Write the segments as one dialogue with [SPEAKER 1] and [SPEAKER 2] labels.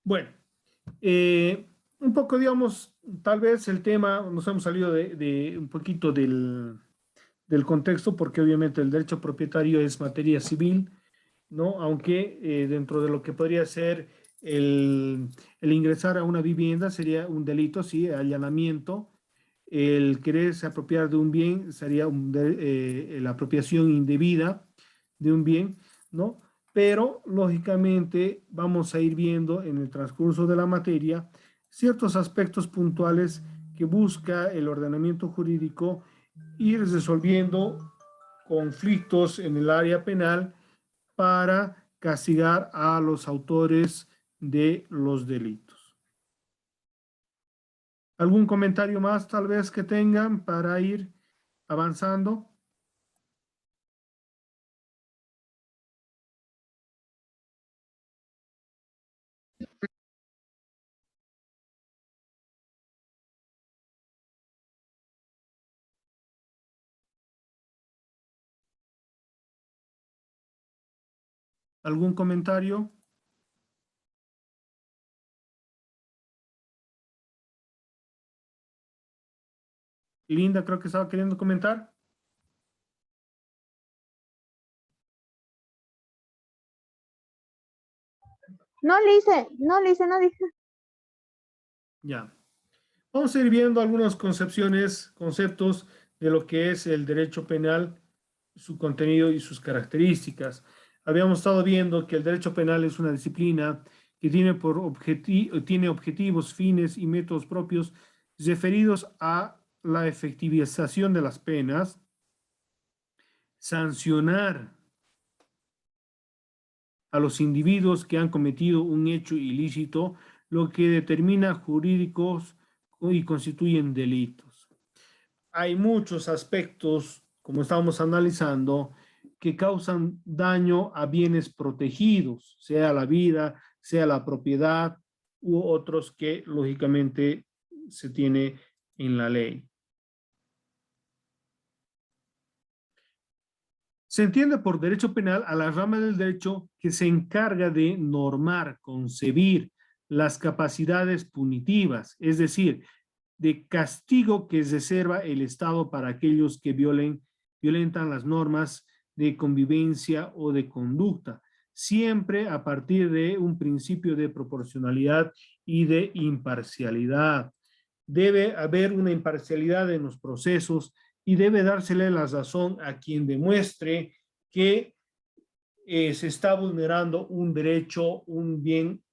[SPEAKER 1] Bueno, un poco, digamos, tal vez el tema, nos hemos salido de un poquito del contexto, porque obviamente el derecho propietario es materia civil, ¿no? Aunque dentro de lo que podría ser el ingresar a una vivienda sería un delito, sí, allanamiento. El quererse apropiar de un bien sería la apropiación indebida de un bien, ¿no? Pero lógicamente vamos a ir viendo en el transcurso de la materia ciertos aspectos puntuales que busca el ordenamiento jurídico ir resolviendo conflictos en el área penal para castigar a los autores de los delitos. ¿Algún comentario más tal vez que tengan para ir avanzando? ¿Algún comentario? Linda, creo que estaba queriendo comentar.
[SPEAKER 2] No dije.
[SPEAKER 1] Ya. Vamos a ir viendo algunas conceptos de lo que es el derecho penal, su contenido y sus características. Habíamos estado viendo que el derecho penal es una disciplina que tiene objetivos, fines y métodos propios referidos a la efectivización de las penas, sancionar a los individuos que han cometido un hecho ilícito, lo que determina jurídicos y constituyen delitos. Hay muchos aspectos, como estábamos analizando, que causan daño a bienes protegidos, sea la vida, sea la propiedad u otros que lógicamente se tiene en la ley. Se entiende por derecho penal a la rama del derecho que se encarga de normar, concebir las capacidades punitivas, es decir, de castigo que reserva el Estado para aquellos que violentan las normas de convivencia o de conducta, siempre a partir de un principio de proporcionalidad y de imparcialidad. Debe haber una imparcialidad en los procesos y debe dársele la razón a quien demuestre que se está vulnerando un derecho, un bien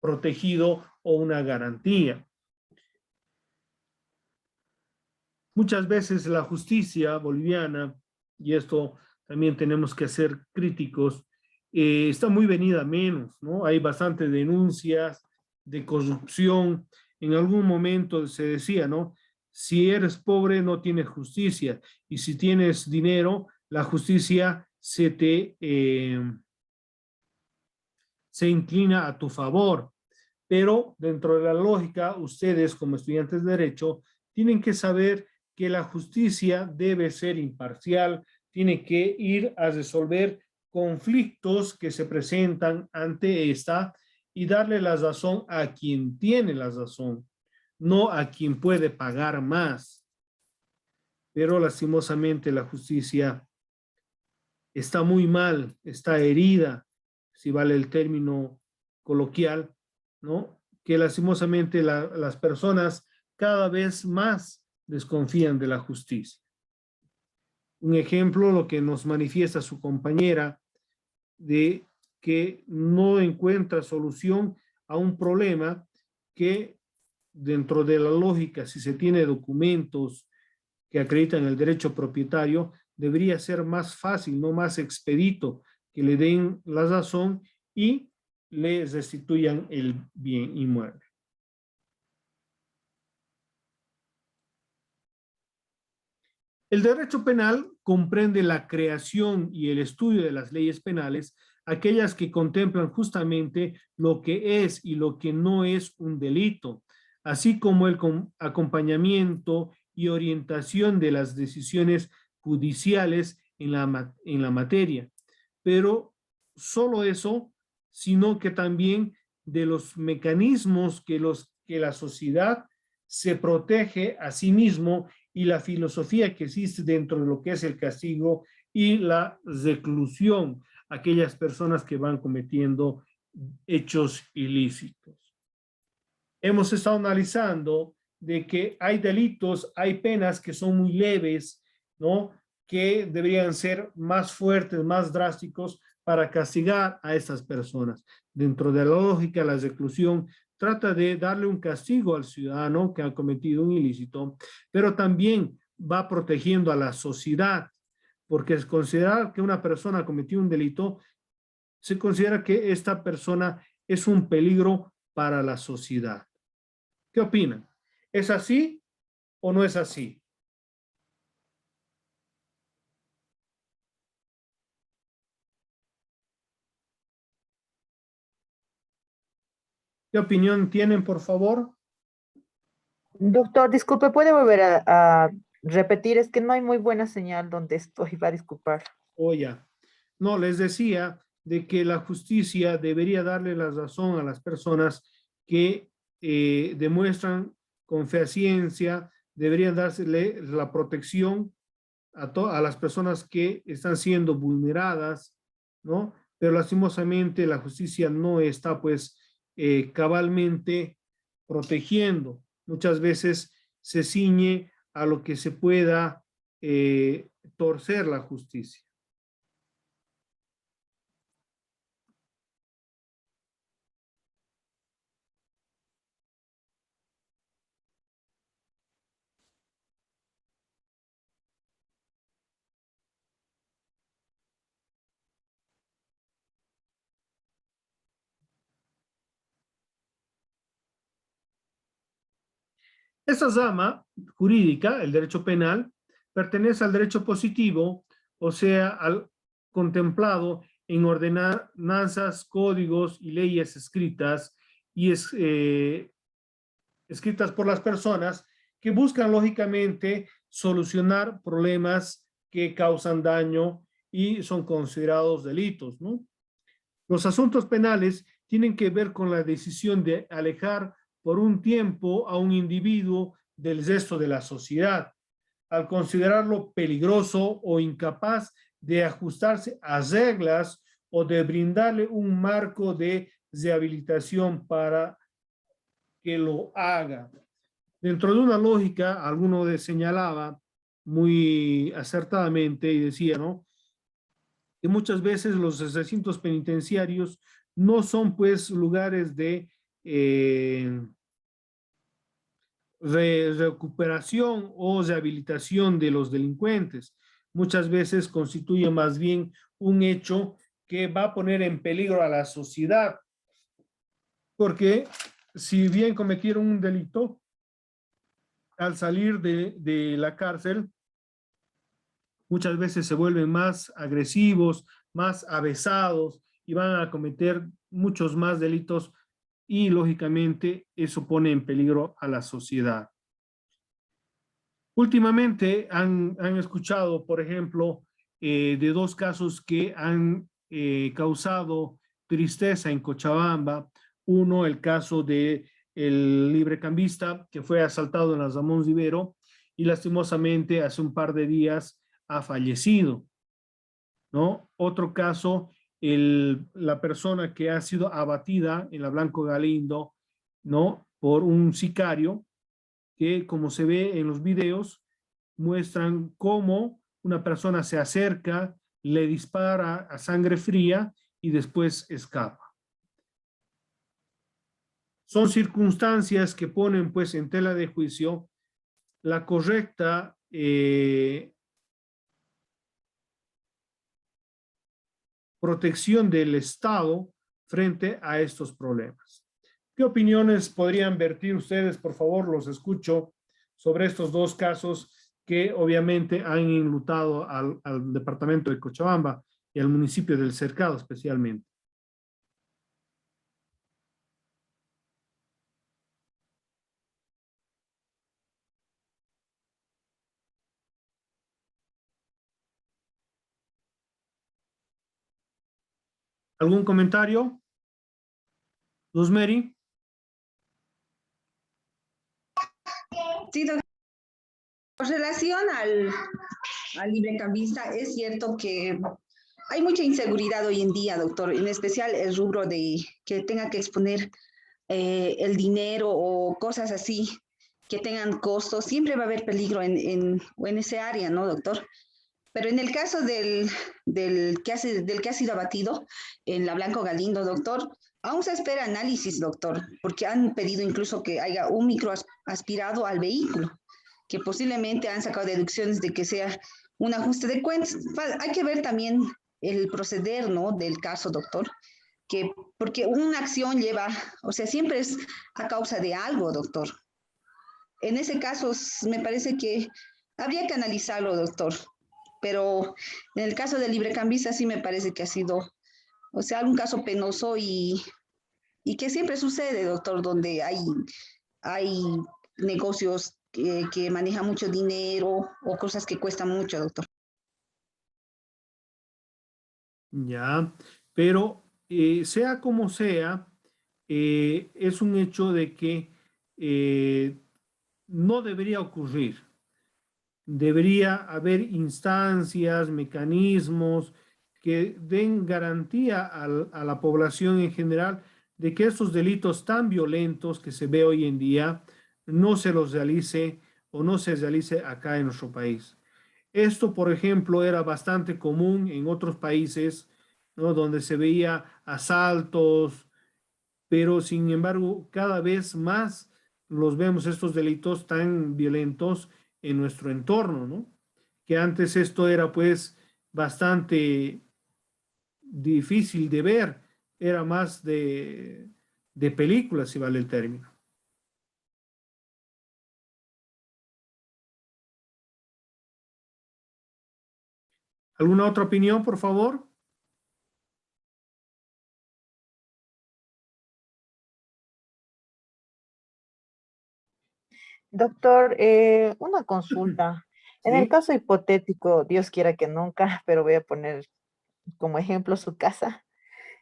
[SPEAKER 1] protegido o una garantía. Muchas veces la justicia boliviana, y esto también tenemos que ser críticos, está muy venida a menos, ¿no? Hay bastantes denuncias de corrupción. En algún momento se decía, ¿no? Si eres pobre no tienes justicia, y si tienes dinero, la justicia se inclina a tu favor. Pero dentro de la lógica, ustedes como estudiantes de derecho tienen que saber que la justicia debe ser imparcial, tiene que ir a resolver conflictos que se presentan ante esta y darle la razón a quien tiene la razón, no a quien puede pagar más. Pero lastimosamente la justicia está muy mal, está herida, si vale el término coloquial, ¿no? Que lastimosamente las personas cada vez más desconfían de la justicia. Un ejemplo, lo que nos manifiesta su compañera de que no encuentra solución a un problema que dentro de la lógica, si se tiene documentos que acreditan el derecho propietario, debería ser más fácil, no más expedito, que le den la razón y le restituyan el bien inmueble. El derecho penal comprende la creación y el estudio de las leyes penales, aquellas que contemplan justamente lo que es y lo que no es un delito, así como el acompañamiento y orientación de las decisiones judiciales en la materia. Pero solo eso, sino que también de los mecanismos que la sociedad se protege a sí mismo y la filosofía que existe dentro de lo que es el castigo y la reclusión, aquellas personas que van cometiendo hechos ilícitos. Hemos estado analizando de que hay delitos, hay penas que son muy leves, ¿no? Que deberían ser más fuertes, más drásticos para castigar a estas personas. Dentro de la lógica, la reclusión trata de darle un castigo al ciudadano que ha cometido un ilícito, pero también va protegiendo a la sociedad, porque es considerar que una persona cometió un delito, se considera que esta persona es un peligro para la sociedad. ¿Qué opinan? ¿Es así o no es así? ¿Qué opinión tienen, por favor?
[SPEAKER 2] Doctor, disculpe, ¿puede volver a repetir? Es que no hay muy buena señal donde estoy, va a disculpar.
[SPEAKER 1] O ya. No, les decía de que la justicia debería darle la razón a las personas que demuestran con fehaciencia, deberían dársele la protección a las personas que están siendo vulneradas, ¿no? Pero lastimosamente la justicia no está pues cabalmente protegiendo. Muchas veces se ciñe a lo que se pueda torcer la justicia. Esa rama jurídica, el derecho penal, pertenece al derecho positivo, o sea, al contemplado en ordenanzas, códigos y leyes escritas y escritas por las personas que buscan lógicamente solucionar problemas que causan daño y son considerados delitos, ¿no? Los asuntos penales tienen que ver con la decisión de alejar por un tiempo a un individuo del resto de la sociedad, al considerarlo peligroso o incapaz de ajustarse a reglas o de brindarle un marco de rehabilitación para que lo haga. Dentro de una lógica, alguno señalaba muy acertadamente y decía, ¿no? Que muchas veces los recintos penitenciarios no son pues lugares de recuperación o rehabilitación de los delincuentes. Muchas veces constituye más bien un hecho que va a poner en peligro a la sociedad, porque si bien cometieron un delito, al salir de la cárcel, muchas veces se vuelven más agresivos, más avesados y van a cometer muchos más delitos y lógicamente eso pone en peligro a la sociedad. Últimamente han escuchado, por ejemplo, de dos casos que han causado tristeza en Cochabamba. Uno, el caso de el librecambista que fue asaltado en la Ramón Rivero y lastimosamente hace un par de días ha fallecido, ¿no? Otro caso, la persona que ha sido abatida en la Blanco Galindo, ¿no? Por un sicario que, como se ve en los videos, muestran cómo una persona se acerca, le dispara a sangre fría y después escapa. Son circunstancias que ponen pues en tela de juicio la correcta protección del Estado frente a estos problemas. ¿Qué opiniones podrían vertir ustedes? Por favor, los escucho sobre estos dos casos que obviamente han enlutado al departamento de Cochabamba y al municipio del Cercado especialmente. ¿Algún comentario? Rosemary.
[SPEAKER 3] Sí, doctor. Con relación al librecambista, es cierto que hay mucha inseguridad hoy en día, doctor, en especial el rubro de que tenga que exponer el dinero o cosas así que tengan costos. Siempre va a haber peligro en ese área, ¿no, doctor? Pero en el caso del que ha sido abatido en la Blanco Galindo, doctor, aún se espera análisis, doctor, porque han pedido incluso que haya un micro aspirado al vehículo, que posiblemente han sacado deducciones de que sea un ajuste de cuentas. Hay que ver también el proceder, ¿no?, del caso, doctor, que porque una acción lleva, o sea, siempre es a causa de algo, doctor. En ese caso, me parece que habría que analizarlo, doctor. Pero en el caso del librecambista sí me parece que ha sido, o sea, algún caso penoso y que siempre sucede, doctor, donde hay negocios que manejan mucho dinero o cosas que cuestan mucho, doctor.
[SPEAKER 1] Ya, pero sea como sea, es un hecho de que no debería ocurrir. Debería haber instancias, mecanismos que den garantía a la población en general de que estos delitos tan violentos que se ve hoy en día no se los realice o no se realice acá en nuestro país. Esto, por ejemplo, era bastante común en otros países, ¿no?, donde se veía asaltos, pero sin embargo, cada vez más los vemos estos delitos tan violentos en nuestro entorno, ¿no? Que antes esto era pues bastante difícil de ver, era más de película, si vale el término. ¿Alguna otra opinión, por favor?
[SPEAKER 2] Doctor, una consulta. En el
[SPEAKER 1] Sí.
[SPEAKER 2] caso hipotético, Dios quiera que nunca, pero voy a poner como ejemplo su casa.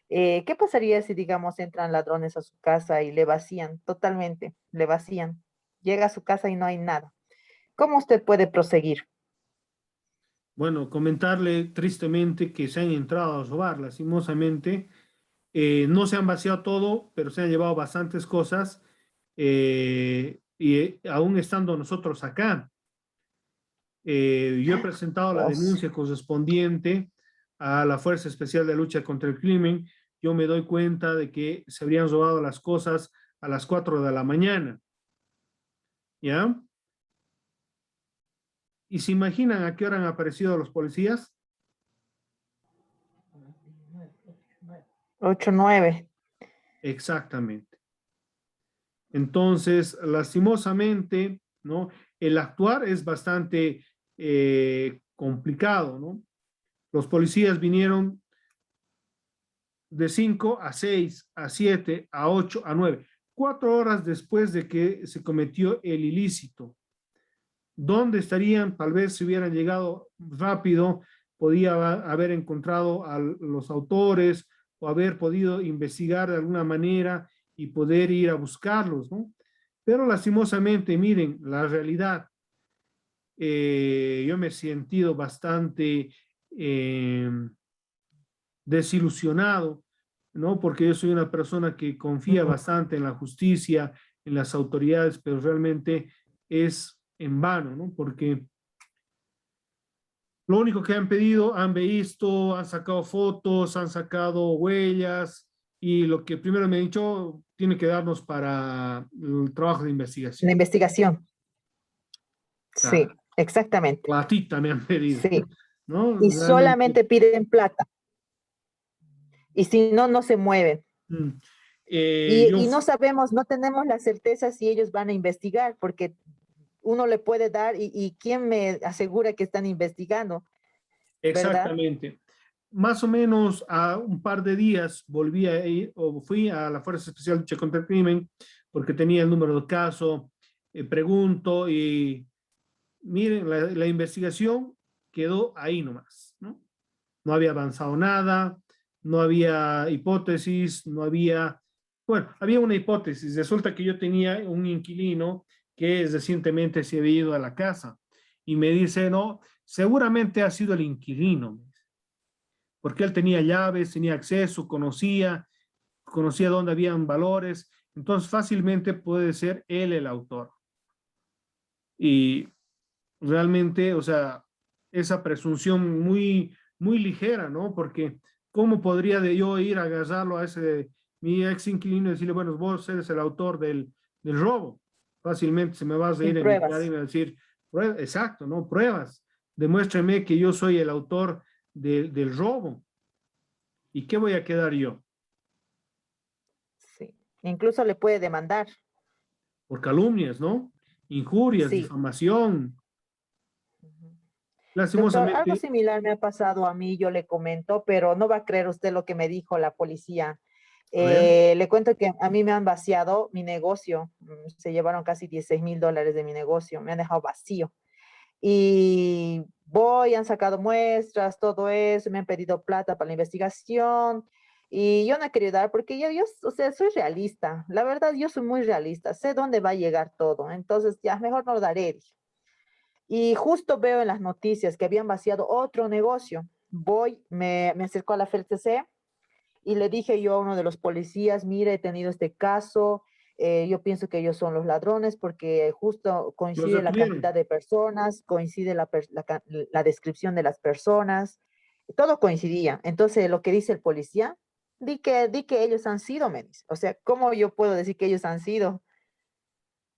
[SPEAKER 2] ¿Qué pasaría si, digamos, entran ladrones a su casa y le vacían totalmente, le vacían? Llega a su casa y no hay nada. ¿Cómo usted puede proseguir?
[SPEAKER 1] Bueno, comentarle tristemente que se han entrado a robar, lastimosamente. No se han vaciado todo, pero se han llevado bastantes cosas. Aún estando nosotros acá, yo he presentado la
[SPEAKER 2] Dios.
[SPEAKER 1] denuncia correspondiente a la Fuerza Especial de Lucha contra el Crimen. Yo me doy cuenta de que se habrían robado las cosas a las 4 de la mañana, ¿ya? ¿Y se imaginan a qué hora han aparecido los policías?
[SPEAKER 2] 8, 9.
[SPEAKER 1] Exactamente. Entonces, lastimosamente, ¿no?, el actuar es bastante complicado, ¿no? Los policías vinieron de 5 a 6, a 7, a 8, a 9, 4 horas después de que se cometió el ilícito. ¿Dónde estarían? Tal vez si hubieran llegado rápido, podía haber encontrado a los autores o haber podido investigar de alguna manera y poder ir a buscarlos, ¿no? Pero lastimosamente, miren, la realidad, yo me he sentido bastante eh, desilusionado, ¿no? Porque yo soy una persona que confía bastante en la justicia, en las autoridades, pero realmente es en vano, ¿no? Porque lo único que han pedido, han visto, han sacado fotos, han sacado huellas y lo que primero me han dicho tiene que darnos para el trabajo de
[SPEAKER 2] La
[SPEAKER 1] investigación.
[SPEAKER 2] investigación. Sí,
[SPEAKER 1] Claro,
[SPEAKER 2] exactamente.
[SPEAKER 1] platita me han pedido,
[SPEAKER 2] Sí.
[SPEAKER 1] ¿no?
[SPEAKER 2] Y
[SPEAKER 1] Realmente.
[SPEAKER 2] solamente piden plata. Y si no, no se mueven.
[SPEAKER 1] Mm,
[SPEAKER 2] Y
[SPEAKER 1] yo,
[SPEAKER 2] no sabemos, no tenemos la certeza si ellos van a investigar, porque uno le puede dar y quién me asegura que están investigando, ¿verdad?
[SPEAKER 1] exactamente. Más o menos a un par de días volví a ir o fui a la Fuerza Especial de Lucha contra el Crimen porque tenía el número de caso, pregunto y miren, la investigación quedó ahí nomás, ¿no? No había avanzado nada, no había hipótesis, no había Bueno, había una hipótesis. Resulta que yo tenía un inquilino que recientemente se había ido a la casa y me dice, no, seguramente ha sido el inquilino, porque él tenía llaves, tenía acceso, conocía dónde habían valores, entonces fácilmente puede ser él el autor. Y realmente, o sea, esa presunción muy ligera, ¿no? Porque ¿cómo podría yo ir a agarrarlo a mi ex inquilino y decirle, bueno, vos eres el autor del robo? Fácilmente se me va a
[SPEAKER 2] sin
[SPEAKER 1] reír en mi cara y
[SPEAKER 2] pruebas.
[SPEAKER 1] me va a decir, exacto, ¿no? Pruebas. Demuéstrame que yo soy el autor del robo. ¿Y qué voy a quedar yo?
[SPEAKER 2] Sí. Incluso le puede demandar.
[SPEAKER 1] Por calumnias, ¿no? Injurias,
[SPEAKER 2] Sí.
[SPEAKER 1] difamación.
[SPEAKER 2] Ujú. Doctor, algo
[SPEAKER 1] Lastimosamente,
[SPEAKER 2] similar me ha pasado a mí, yo le comento, pero no va a creer usted lo que me dijo la policía.
[SPEAKER 1] a ver,
[SPEAKER 2] Le cuento que a mí me han vaciado mi negocio, se llevaron casi $16,000 de mi negocio, me han dejado vacío. Y han sacado muestras, todo eso, me han pedido plata para la investigación y yo no he querido dar porque yo, o sea, soy realista, la verdad yo soy muy realista, sé dónde va a llegar todo, entonces ya mejor no daré, dije. Y justo veo en las noticias que habían vaciado otro negocio. Me acerco a la FLCC y le dije yo a uno de los policías, mire, he tenido este caso, yo pienso que ellos son los ladrones porque justo
[SPEAKER 1] los
[SPEAKER 2] coincide la cantidad
[SPEAKER 1] detuvieron.
[SPEAKER 2] de personas, coincide la descripción de las personas, todo coincidía. Entonces, lo que dice el policía, di que ellos han sido, me dice. O sea, ¿cómo yo puedo decir que ellos han sido?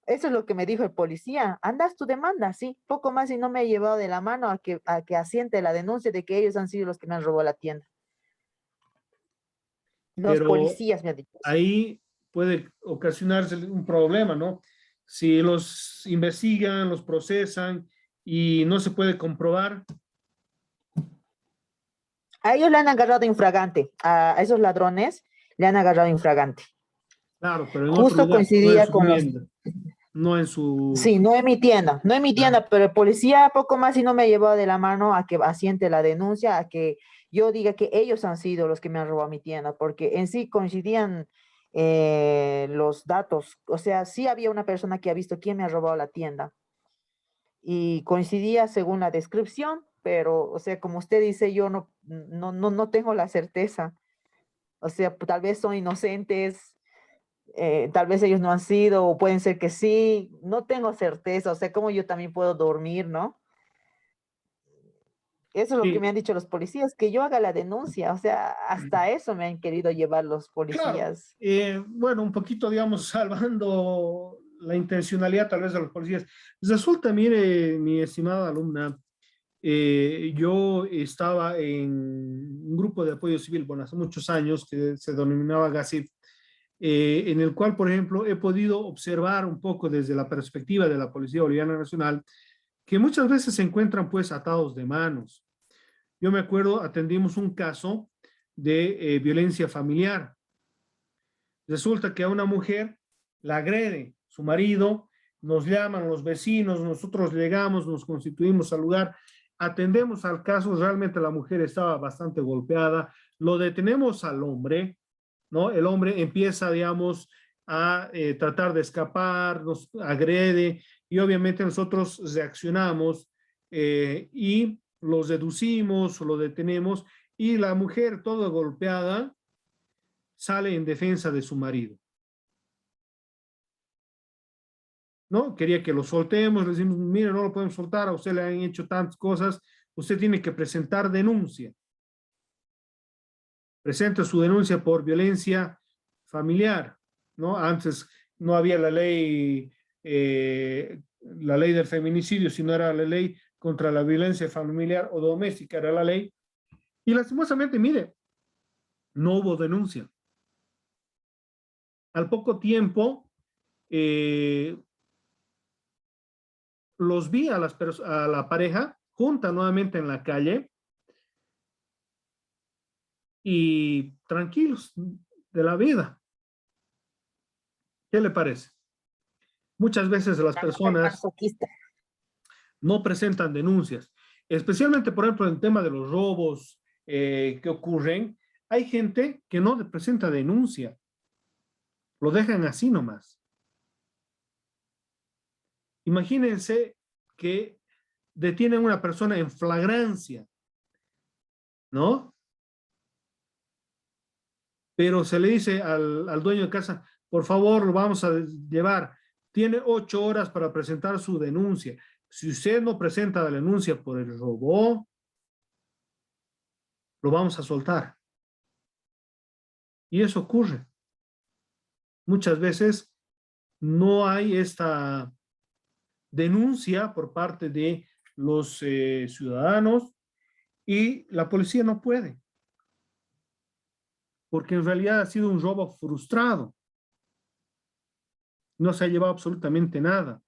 [SPEAKER 2] Eso es lo que me dijo el policía. Andas tu demanda, sí, poco más y no me he llevado de la mano a que asiente la denuncia de que ellos han sido los que me han robado la tienda. Los
[SPEAKER 1] Pero
[SPEAKER 2] policías me han dicho eso.
[SPEAKER 1] ahí puede ocasionarse un problema, ¿no? Si los investigan, los procesan y no se puede comprobar,
[SPEAKER 2] A ellos le han agarrado infragante, a esos ladrones le han agarrado infragante.
[SPEAKER 1] claro, pero en otro
[SPEAKER 2] Justo
[SPEAKER 1] lugar, no en
[SPEAKER 2] coincidía
[SPEAKER 1] su
[SPEAKER 2] con los,
[SPEAKER 1] vivienda, no en su...
[SPEAKER 2] sí, no en mi tienda, no en mi
[SPEAKER 1] Claro,
[SPEAKER 2] tienda, pero el policía poco más y no me ha llevado de la mano a que asiente la denuncia, a que yo diga que ellos han sido los que me han robado mi tienda, porque en sí coincidían los datos, o sea, sí había una persona que ha visto quién me ha robado la tienda y coincidía según la descripción, pero, o sea, como usted dice, yo no tengo la certeza. O sea, tal vez son inocentes, tal vez ellos no han sido, o pueden ser que sí, no tengo certeza, o sea, cómo yo también puedo dormir, ¿no? Eso es lo que
[SPEAKER 1] sí,
[SPEAKER 2] me han dicho los policías, que yo haga la denuncia, o sea, hasta eso me han querido llevar los
[SPEAKER 1] claro.
[SPEAKER 2] policías.
[SPEAKER 1] Bueno, un poquito, digamos, salvando la intencionalidad tal vez de los policías. Resulta, mire, mi estimada alumna, yo estaba en un grupo de apoyo civil, bueno, hace muchos años, que se denominaba GACIF, en el cual, por ejemplo, he podido observar un poco desde la perspectiva de la Policía Boliviana Nacional, que muchas veces se encuentran pues atados de manos. Yo me acuerdo, atendimos un caso de violencia familiar. Resulta que a una mujer la agrede su marido, nos llaman los vecinos, nosotros llegamos, nos constituimos al lugar, atendemos al caso, realmente la mujer estaba bastante golpeada, lo detenemos al hombre, ¿no? El hombre empieza, digamos, a tratar de escapar, nos agrede y obviamente nosotros reaccionamos y los deducimos o lo detenemos y la mujer toda golpeada sale en defensa de su marido, ¿no? Quería que lo soltemos, le decimos, mire, no lo podemos soltar, a usted le han hecho tantas cosas, usted tiene que presentar denuncia. Presenta su denuncia por violencia familiar, ¿no? Antes no había la ley del feminicidio, sino era la ley contra la violencia familiar o doméstica, era la ley. Y lastimosamente, mire, no hubo denuncia. Al poco tiempo, eh, los vi a la pareja junta nuevamente en la calle y tranquilos de la vida. ¿Qué le parece? Muchas veces las
[SPEAKER 2] La mujer
[SPEAKER 1] personas
[SPEAKER 2] masoquista.
[SPEAKER 1] no presentan denuncias, especialmente, por ejemplo, en el tema de los robos que ocurren. Hay gente que no presenta denuncia. Lo dejan así nomás. Imagínense que detienen a una persona en flagrancia, ¿no? Pero se le dice al dueño de casa, por favor, lo vamos a llevar. Tiene 8 horas para presentar su denuncia. Si usted no presenta la denuncia por el robo, lo vamos a soltar. Y eso ocurre. Muchas veces no hay esta denuncia por parte de los ciudadanos y la policía no puede. Porque en realidad ha sido un robo frustrado. No se ha llevado absolutamente nada.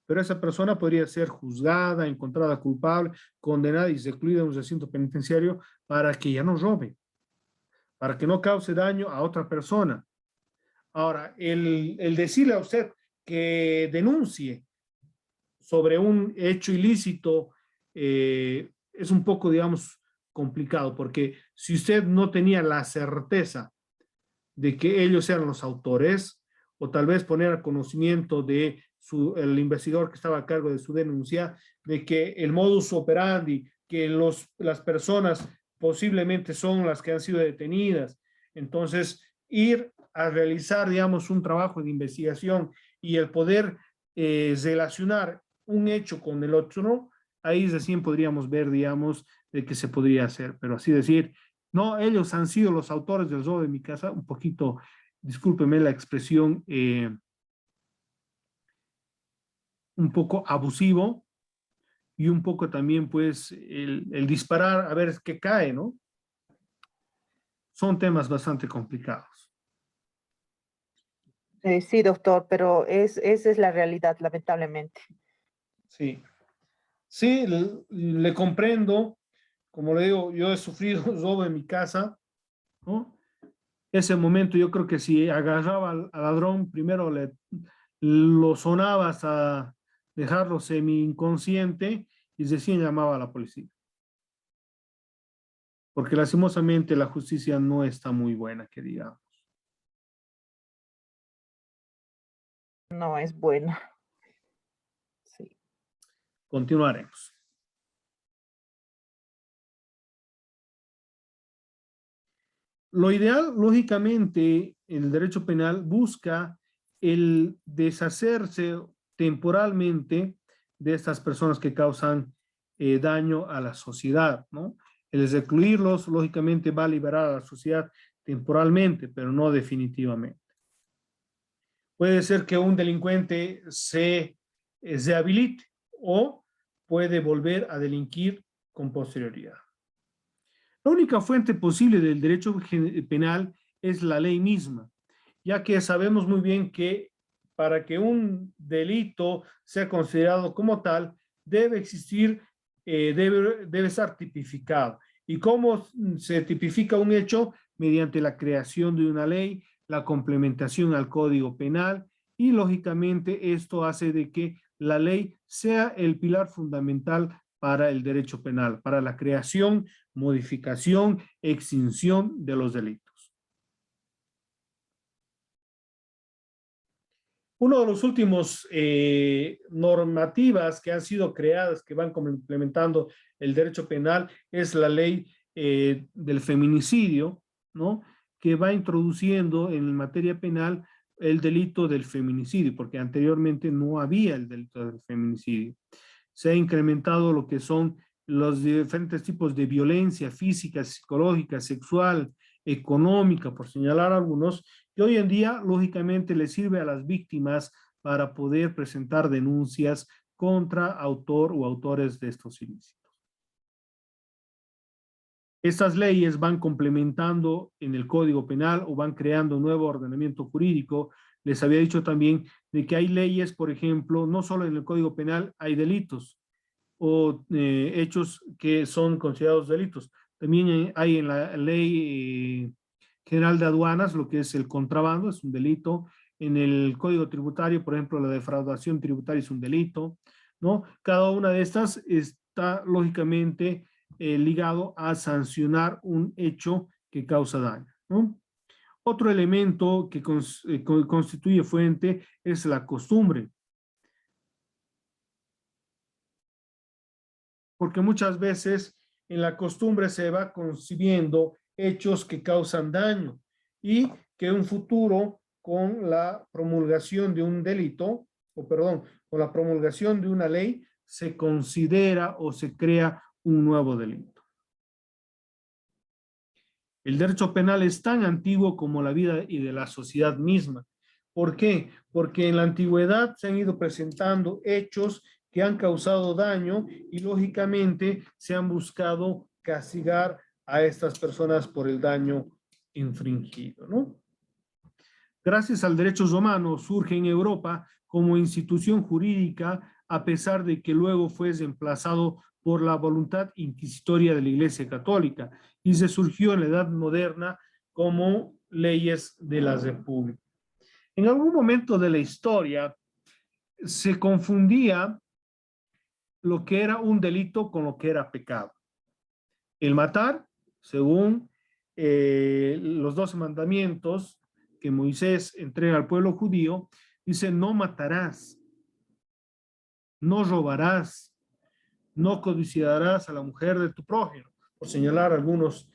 [SPEAKER 1] Pero esa persona podría ser juzgada, encontrada culpable, condenada y recluida en un recinto penitenciario para que ya no robe, para que no cause daño a otra persona. Ahora, el decirle a usted que denuncie sobre un hecho ilícito es un poco, digamos, complicado, porque si usted no tenía la certeza de que ellos eran los autores, o tal vez poner a conocimiento de el investigador que estaba a cargo de su denuncia, de que el modus operandi, que las personas posiblemente son las que han sido detenidas. Entonces, ir a realizar, digamos, un trabajo de investigación y el poder relacionar un hecho con el otro, ahí recién podríamos ver, digamos, de qué se podría hacer. Pero así decir, no, ellos han sido los autores del robo de mi casa, un poquito, discúlpeme la expresión, un poco abusivo y un poco también, pues, el disparar a ver qué cae, ¿no? Son temas bastante complicados.
[SPEAKER 2] Sí, doctor, pero esa es la realidad, lamentablemente.
[SPEAKER 1] Sí, sí, le comprendo. Como le digo, yo he sufrido robo en mi casa, ¿no? Ese momento yo creo que si agarraba al ladrón, primero lo sonaba hasta dejarlo semi-inconsciente y recién llamaba a la policía. Porque lastimosamente la justicia no está muy buena, que digamos.
[SPEAKER 2] No es bueno. Sí.
[SPEAKER 1] Continuaremos. Lo ideal, lógicamente, el derecho penal busca el deshacerse temporalmente de estas personas que causan daño a la sociedad, ¿no? El recluirlos, lógicamente, va a liberar a la sociedad temporalmente, pero no definitivamente. Puede ser que un delincuente se rehabilite o puede volver a delinquir con posterioridad. La única fuente posible del derecho penal es la ley misma, ya que sabemos muy bien que para que un delito sea considerado como tal, debe existir, debe estar tipificado. ¿Y cómo se tipifica un hecho? Mediante la creación de una ley, la complementación al Código Penal y, lógicamente, esto hace de que la ley sea el pilar fundamental para el derecho penal, para la creación, modificación, extinción de los delitos. Uno de los últimos normativas que han sido creadas, que van complementando el derecho penal, es la ley del feminicidio, ¿no? Que va introduciendo en materia penal el delito del feminicidio, porque anteriormente no había el delito del feminicidio. Se ha incrementado lo que son los diferentes tipos de violencia física, psicológica, sexual, económica, por señalar algunos, que hoy en día, lógicamente, le sirve a las víctimas para poder presentar denuncias contra autor o autores de estos ilícitos. Estas leyes van complementando en el Código Penal o van creando un nuevo ordenamiento jurídico. Les había dicho también de que hay leyes, por ejemplo, no solo en el Código Penal hay delitos o hechos que son considerados delitos. También hay en la ley general de aduanas lo que es el contrabando, es un delito. En el Código Tributario, por ejemplo, la defraudación tributaria es un delito, ¿no? Cada una de estas está lógicamente ligado a sancionar un hecho que causa daño, ¿no? Otro elemento que constituye fuente es la costumbre. Porque muchas veces en la costumbre se va concibiendo hechos que causan daño y que en un futuro con la promulgación de un delito, o perdón, con la promulgación de una ley, se considera o se crea un nuevo delito. El derecho penal es tan antiguo como la vida y de la sociedad misma. ¿Por qué? Porque en la antigüedad se han ido presentando hechos que han causado daño y lógicamente se han buscado castigar a estas personas por el daño infringido, ¿no? Gracias al derecho romano surge en Europa como institución jurídica, a pesar de que luego fue reemplazado por la voluntad inquisitoria de la Iglesia Católica y se surgió en la Edad Moderna como leyes de la República. En algún momento de la historia se confundía lo que era un delito con lo que era pecado. El matar, según los 12 mandamientos que Moisés entrega al pueblo judío, dice: no matarás, no robarás, no codiciarás a la mujer de tu prójimo, por señalar algunos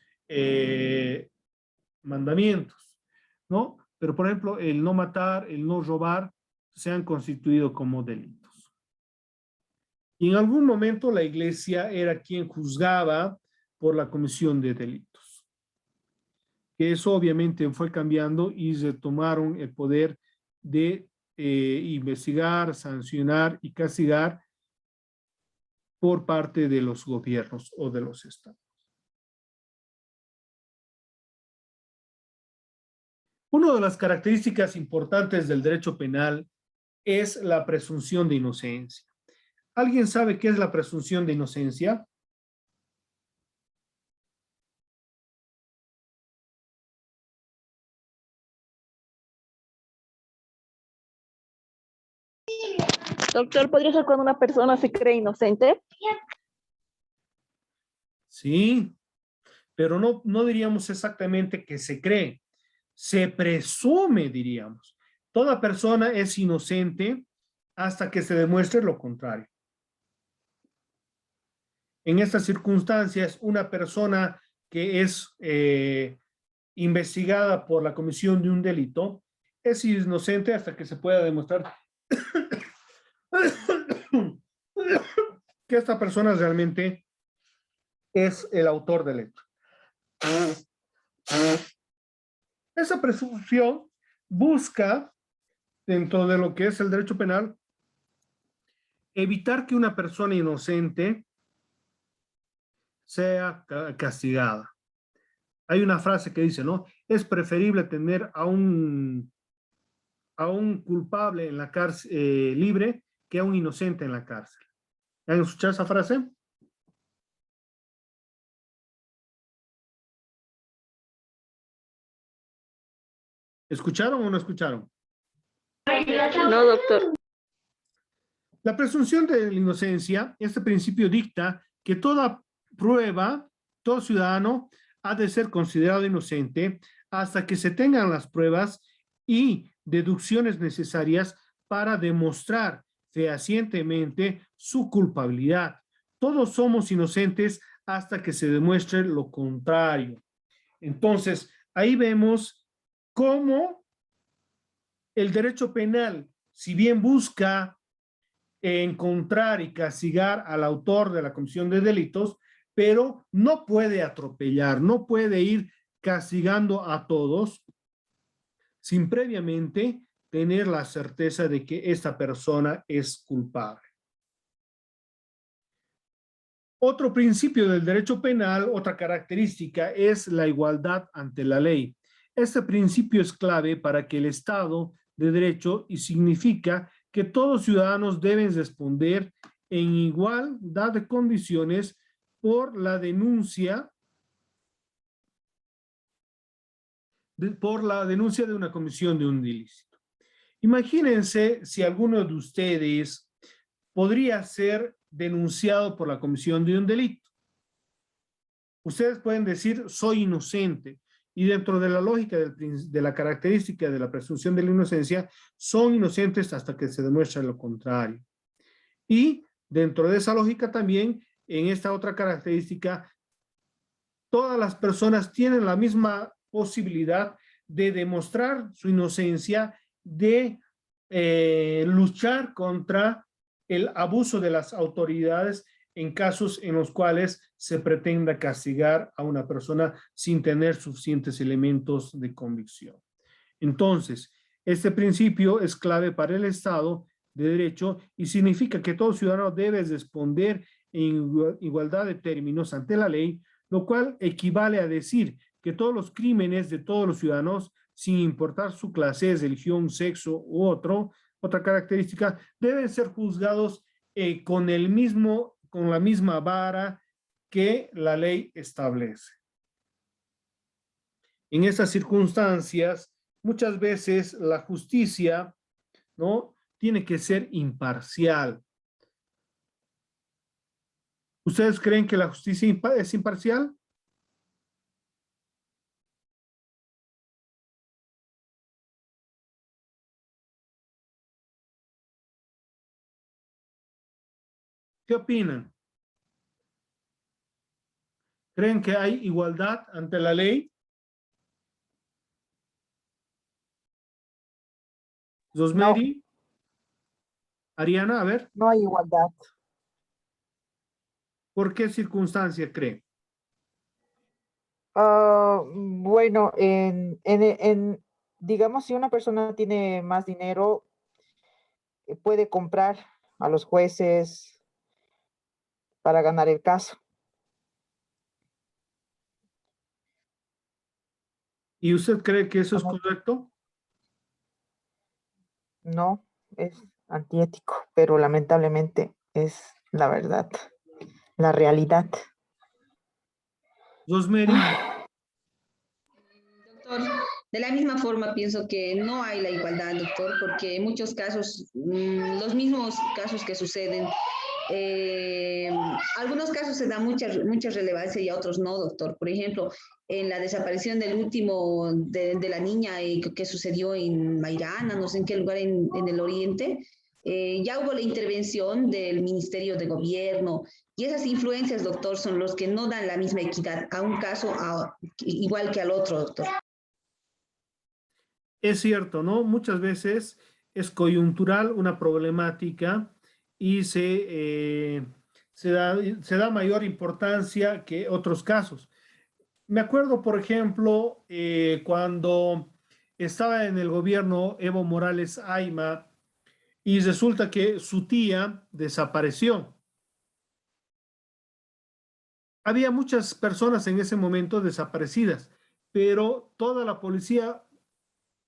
[SPEAKER 1] mandamientos, ¿no? Pero, por ejemplo, el no matar, el no robar, se han constituido como delitos. Y en algún momento la iglesia era quien juzgaba por la comisión de delitos. Que eso obviamente fue cambiando y retomaron el poder de investigar, sancionar y castigar por parte de los gobiernos o de los estados. Una de las características importantes del derecho penal es la presunción de inocencia. ¿Alguien sabe qué es la presunción de inocencia?
[SPEAKER 4] Doctor, ¿podría ser cuando una persona se cree inocente?
[SPEAKER 1] Sí, pero no diríamos exactamente que se cree. Se presume, diríamos. Toda persona es inocente hasta que se demuestre lo contrario. En estas circunstancias, una persona que es investigada por la comisión de un delito es inocente hasta que se pueda demostrar que esta persona realmente es el autor del hecho. Esa presunción busca, dentro de lo que es el derecho penal, evitar que una persona inocente sea castigada. Hay una frase que dice, ¿no? Es preferible tener a un culpable en la cárcel libre que a un inocente en la cárcel. ¿Han escuchado esa frase? ¿Escucharon o no escucharon?
[SPEAKER 4] No, doctor.
[SPEAKER 1] La presunción de la inocencia, este principio dicta que toda prueba, todo ciudadano ha de ser considerado inocente hasta que se tengan las pruebas y deducciones necesarias para demostrar fehacientemente su culpabilidad. Todos somos inocentes hasta que se demuestre lo contrario. Entonces, ahí vemos cómo el derecho penal, si bien busca encontrar y castigar al autor de la comisión de delitos, pero no puede atropellar, no puede ir castigando a todos sin previamente tener la certeza de que esta persona es culpable. Otro principio del derecho penal, otra característica, es la igualdad ante la ley. Este principio es clave para que el Estado de Derecho y significa que todos ciudadanos deben responder en igualdad de condiciones por la denuncia de una comisión de un ilícito. Imagínense si alguno de ustedes podría ser denunciado por la comisión de un delito. Ustedes pueden decir, soy inocente. y dentro de la lógica de la característica de la presunción de la inocencia, son inocentes hasta que se demuestre lo contrario. Y dentro de esa lógica también, en esta otra característica, todas las personas tienen la misma posibilidad de demostrar su inocencia, de luchar contra el abuso de las autoridades en casos en los cuales se pretenda castigar a una persona sin tener suficientes elementos de convicción. Entonces, este principio es clave para el Estado de Derecho y significa que todo ciudadano debe responder en igualdad de términos ante la ley, lo cual equivale a decir que todos los crímenes de todos los ciudadanos, sin importar su clase, religión, sexo u otra característica, deben ser juzgados con la misma vara que la ley establece. En estas circunstancias, muchas veces la justicia, ¿no?, tiene que ser imparcial. ¿Ustedes creen que la justicia es imparcial? ¿Qué opinan? ¿Creen que hay igualdad ante la ley? Rosemary, Ariana, a ver,
[SPEAKER 2] No hay igualdad.
[SPEAKER 1] ¿por qué circunstancia cree?
[SPEAKER 2] Bueno, digamos, si una persona tiene más dinero, puede comprar a los jueces para ganar el caso.
[SPEAKER 1] ¿Y usted cree que eso es
[SPEAKER 2] Ajá.
[SPEAKER 1] correcto?
[SPEAKER 2] No, es antiético, pero lamentablemente es la verdad, la realidad.
[SPEAKER 1] Rosemary,
[SPEAKER 3] Doctor, de la misma forma pienso que no hay la igualdad, doctor, porque en muchos casos, los mismos casos que suceden, eh, algunos casos se da mucha relevancia y a otros no, doctor. Por ejemplo, en la desaparición del último de la niña que sucedió en Mairana, no sé en qué lugar en el oriente, ya hubo la intervención del Ministerio de Gobierno y esas influencias, doctor, son los que no dan la misma equidad a un caso igual que al otro, doctor.
[SPEAKER 1] es cierto, ¿no? Muchas veces es coyuntural una problemática y se da mayor importancia que otros casos. Me acuerdo, por ejemplo, cuando estaba en el gobierno Evo Morales Ayma y resulta que su tía desapareció. Había muchas personas en ese momento desaparecidas, pero toda la policía,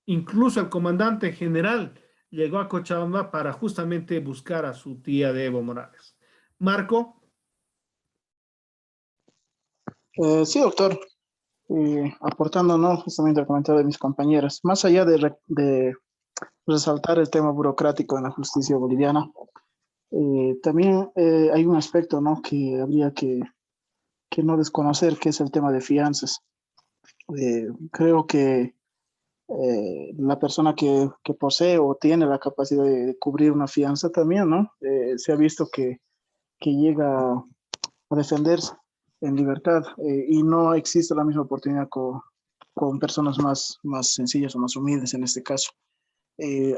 [SPEAKER 1] incluso el comandante general, llegó a Cochabamba para justamente buscar a su tía de Evo Morales. Marco.
[SPEAKER 5] Sí, doctor. Aportando, ¿no?, justamente al comentario de mis compañeras, más allá de resaltar el tema burocrático en la justicia boliviana, también hay un aspecto, ¿no?, que habría que no desconocer, que es el tema de fianzas. Creo que la persona que posee o tiene la capacidad de cubrir una fianza también, ¿no? Se ha visto que llega a defenderse en libertad y no existe la misma oportunidad con personas más sencillas o más humildes en este caso.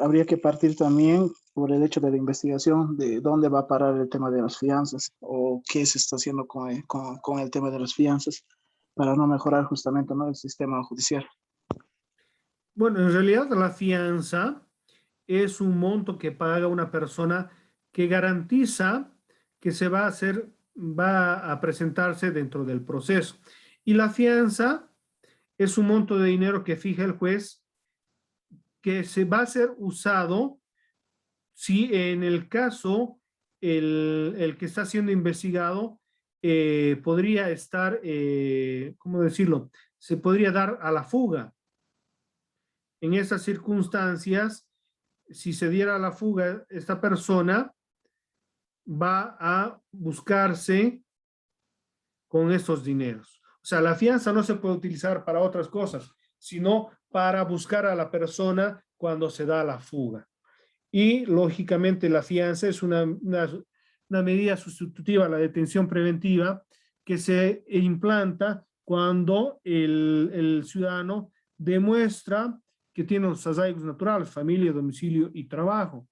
[SPEAKER 5] Habría que partir también por el hecho de la investigación de dónde va a parar el tema de las fianzas o qué se está haciendo con el tema de las fianzas para no mejorar justamente, ¿no?, el sistema judicial.
[SPEAKER 1] Bueno, en realidad la fianza es un monto que paga una persona que garantiza que va a presentarse dentro del proceso. Y la fianza es un monto de dinero que fija el juez que se va a ser usado si en el caso el que está siendo investigado podría estar, ¿cómo decirlo? Se podría dar a la fuga. En esas circunstancias, si se diera a la fuga, esta persona va a buscarse con estos dineros. O sea, la fianza no se puede utilizar para otras cosas, sino para buscar a la persona cuando se da la fuga. Y, lógicamente, la fianza es una medida sustitutiva a la detención preventiva que se implanta cuando el ciudadano demuestra que tiene los arraigos naturales, familia, domicilio y trabajo.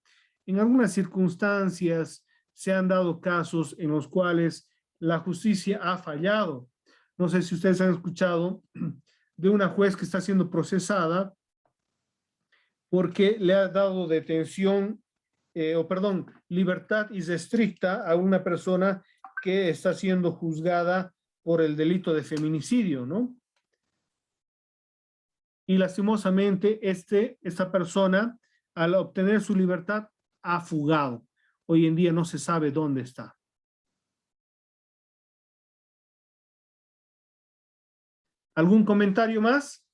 [SPEAKER 1] En algunas circunstancias se han dado casos en los cuales la justicia ha fallado. No sé si ustedes han escuchado de una juez que está siendo procesada porque le ha dado detención, libertad irrestricta a una persona que está siendo juzgada por el delito de feminicidio, ¿no? Y lastimosamente esta persona, al obtener su libertad, ha fugado. Hoy en día no se sabe dónde está. ¿Algún comentario más?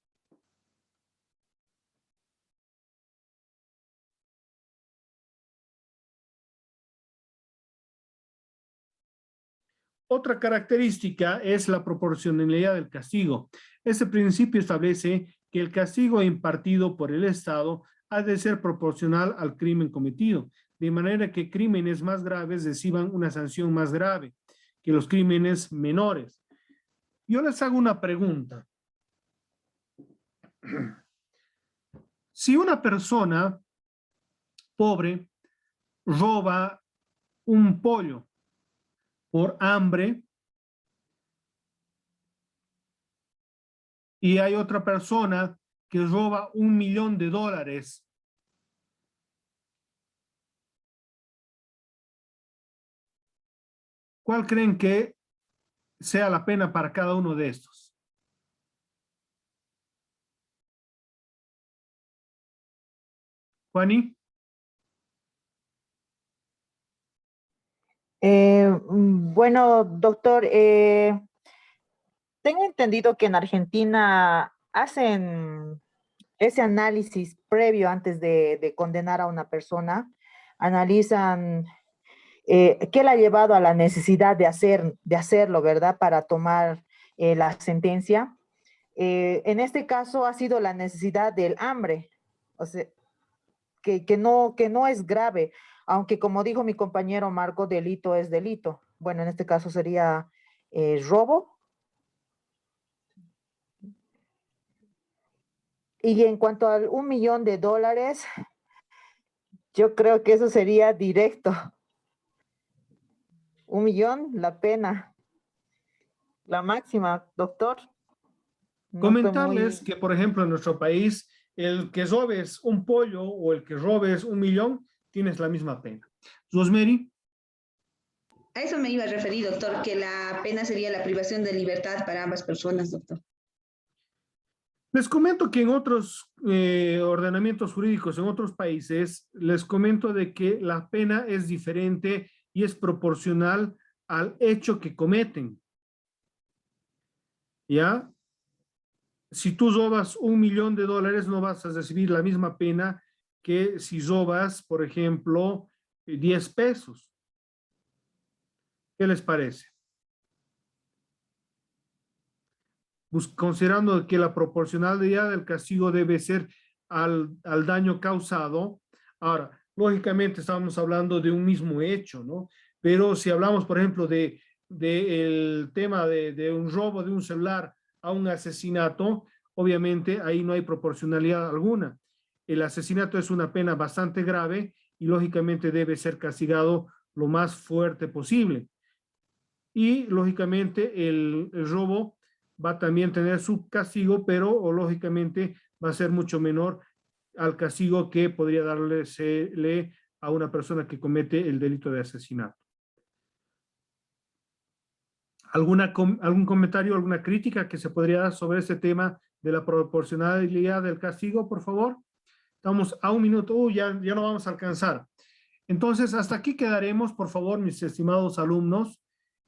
[SPEAKER 1] Otra característica es la proporcionalidad del castigo. Este principio establece que el castigo impartido por el Estado ha de ser proporcional al crimen cometido, de manera que crímenes más graves reciban una sanción más grave que los crímenes menores. Yo les hago una pregunta. Si una persona pobre roba un pollo por hambre y hay otra persona que roba $1.000.000, ¿cuál creen que sea la pena para cada uno de estos? Juani.
[SPEAKER 2] Bueno, doctor, tengo entendido que en Argentina hacen ese análisis previo antes de condenar a una persona, analizan qué le ha llevado a la necesidad de hacerlo, ¿verdad? Para tomar la sentencia. En este caso ha sido la necesidad del hambre, o sea, que no es grave, aunque como dijo mi compañero Marco, delito es delito. Bueno, en este caso sería robo. Y en cuanto al $1.000.000, yo creo que eso sería directo. 1.000.000, la pena. La máxima, doctor. No estoy
[SPEAKER 1] Comentarles
[SPEAKER 2] muy...
[SPEAKER 1] que, por ejemplo, en nuestro país, el que robes un pollo o el que robes 1.000.000, tienes la misma pena. Rosemary.
[SPEAKER 3] A eso me iba a referir, doctor, que la pena sería la privación de libertad para ambas personas, doctor.
[SPEAKER 1] Les comento que en otros ordenamientos jurídicos, en otros países, les comento de que la pena es diferente y es proporcional al hecho que cometen. ¿Ya? Si tú robas $1.000.000, no vas a recibir la misma pena que si robas, por ejemplo, 10 pesos. ¿Qué les parece? Considerando que la proporcionalidad del castigo debe ser al daño causado. Ahora, lógicamente estamos hablando de un mismo hecho, ¿no? Pero si hablamos, por ejemplo, el tema de un robo de un celular a un asesinato, obviamente ahí no hay proporcionalidad alguna. El asesinato es una pena bastante grave y lógicamente debe ser castigado lo más fuerte posible. Y lógicamente el robo va a también tener su castigo, pero lógicamente va a ser mucho menor al castigo que podría darle a una persona que comete el delito de asesinato. ¿Algún comentario, alguna crítica que se podría dar sobre este tema de la proporcionalidad del castigo, por favor? Estamos a un minuto, ya no vamos a alcanzar. Entonces, hasta aquí quedaremos, por favor, mis estimados alumnos.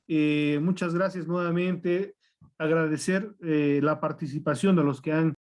[SPEAKER 1] Muchas gracias nuevamente. Agradecer la participación de los que han